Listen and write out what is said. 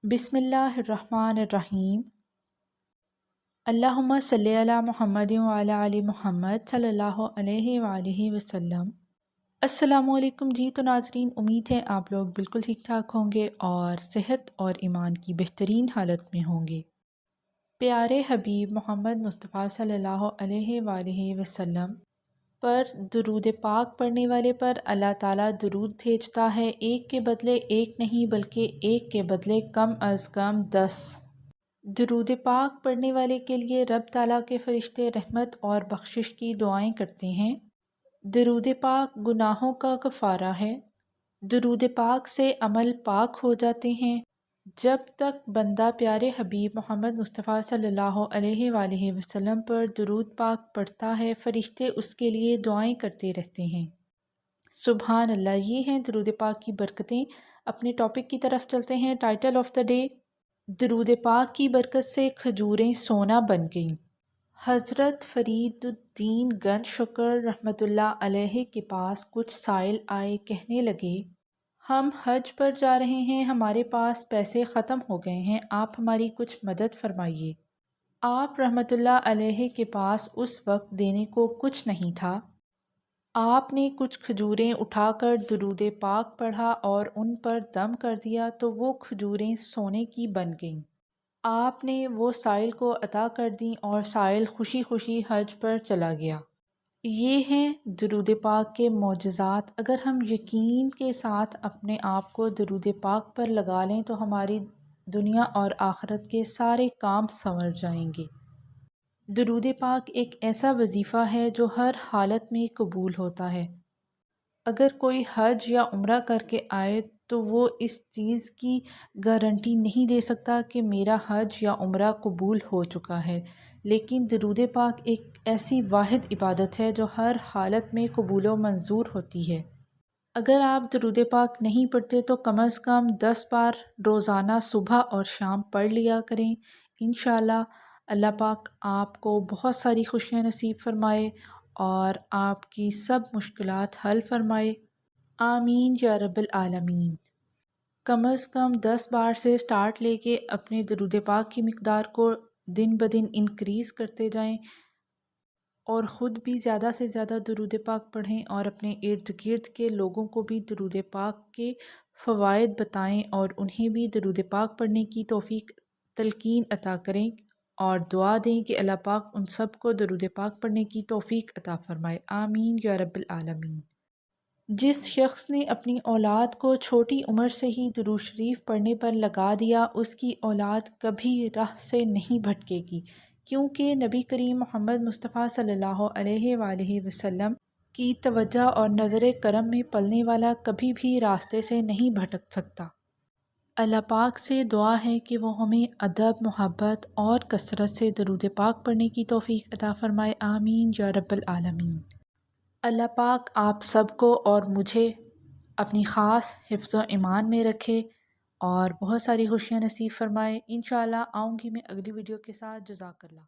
بسم اللہ الرحمن الرحیم۔ اللہم صلی علی محمد وعلی آل محمد صلی اللہ علیہ وآلہ وسلم۔ السلام علیکم جی۔ تو ناظرین، امید ہے آپ لوگ بالکل ٹھیک ٹھاک ہوں گے اور صحت اور ایمان کی بہترین حالت میں ہوں گے۔ پیارے حبیب محمد مصطفیٰ صلی اللہ علیہ وآلہ وسلم پر درود پاک پڑھنے والے پر اللہ تعالیٰ درود بھیجتا ہے، ایک کے بدلے ایک نہیں بلکہ ایک کے بدلے کم از کم 10۔ درود پاک پڑھنے والے کے لیے رب تعالیٰ کے فرشتے رحمت اور بخشش کی دعائیں کرتے ہیں۔ درود پاک گناہوں کا کفارہ ہے۔ درود پاک سے عمل پاک ہو جاتے ہیں۔ جب تک بندہ پیارے حبیب محمد مصطفیٰ صلی اللہ علیہ وآلہ وسلم پر درود پاک پڑھتا ہے، فرشتے اس کے لیے دعائیں کرتے رہتے ہیں۔ سبحان اللہ۔ یہ ہیں درود پاک کی برکتیں۔ اپنے ٹاپک کی طرف چلتے ہیں۔ ٹائٹل آف دا ڈے: درود پاک کی برکت سے کھجوریں سونا بن گئیں۔ حضرت فرید الدین گنج شکر رحمۃ اللہ علیہ کے پاس کچھ سائل آئے، کہنے لگے ہم حج پر جا رہے ہیں، ہمارے پاس پیسے ختم ہو گئے ہیں، آپ ہماری کچھ مدد فرمائیے۔ آپ رحمۃ اللہ علیہ کے پاس اس وقت دینے کو کچھ نہیں تھا۔ آپ نے کچھ کھجوریں اٹھا کر درود پاک پڑھا اور ان پر دم کر دیا تو وہ کھجوریں سونے کی بن گئیں۔ آپ نے وہ سائل کو عطا کر دیں اور سائل خوشی خوشی حج پر چلا گیا۔ یہ ہیں درود پاک کے معجزات۔ اگر ہم یقین کے ساتھ اپنے آپ کو درود پاک پر لگا لیں تو ہماری دنیا اور آخرت کے سارے کام سنور جائیں گے۔ درود پاک ایک ایسا وظیفہ ہے جو ہر حالت میں قبول ہوتا ہے۔ اگر کوئی حج یا عمرہ کر کے آئے تو وہ اس چیز کی گارنٹی نہیں دے سکتا کہ میرا حج یا عمرہ قبول ہو چکا ہے، لیکن درود پاک ایک ایسی واحد عبادت ہے جو ہر حالت میں قبول و منظور ہوتی ہے۔ اگر آپ درود پاک نہیں پڑھتے تو کم از کم 10 بار روزانہ صبح اور شام پڑھ لیا کریں۔ انشاءاللہ اللہ پاک آپ کو بہت ساری خوشیاں نصیب فرمائے اور آپ کی سب مشکلات حل فرمائے۔ آمین یا رب العالمین۔ کم از کم 10 بار سے سٹارٹ لے کے اپنے درود پاک کی مقدار کو دن بدن انکریز کرتے جائیں اور خود بھی زیادہ سے زیادہ درود پاک پڑھیں اور اپنے ارد گرد کے لوگوں کو بھی درود پاک کے فوائد بتائیں اور انہیں بھی درود پاک پڑھنے کی توفیق تلقین عطا کریں اور دعا دیں کہ اللہ پاک ان سب کو درود پاک پڑھنے کی توفیق عطا فرمائے۔ آمین یا رب العالمین۔ جس شخص نے اپنی اولاد کو چھوٹی عمر سے ہی درود شریف پڑھنے پر لگا دیا، اس کی اولاد کبھی راہ سے نہیں بھٹکے گی، کیونکہ نبی کریم محمد مصطفیٰ صلی اللہ علیہ وآلہ وسلم کی توجہ اور نظر کرم میں پلنے والا کبھی بھی راستے سے نہیں بھٹک سکتا۔ اللہ پاک سے دعا ہے کہ وہ ہمیں ادب، محبت اور کثرت سے درود پاک پڑھنے کی توفیق عطا فرمائے۔ آمین یا رب العالمین۔ اللہ پاک آپ سب کو اور مجھے اپنی خاص حفظ و ایمان میں رکھے اور بہت ساری خوشیاں نصیب فرمائے۔ انشاءاللہ آؤں گی میں اگلی ویڈیو کے ساتھ۔ جزاک اللہ۔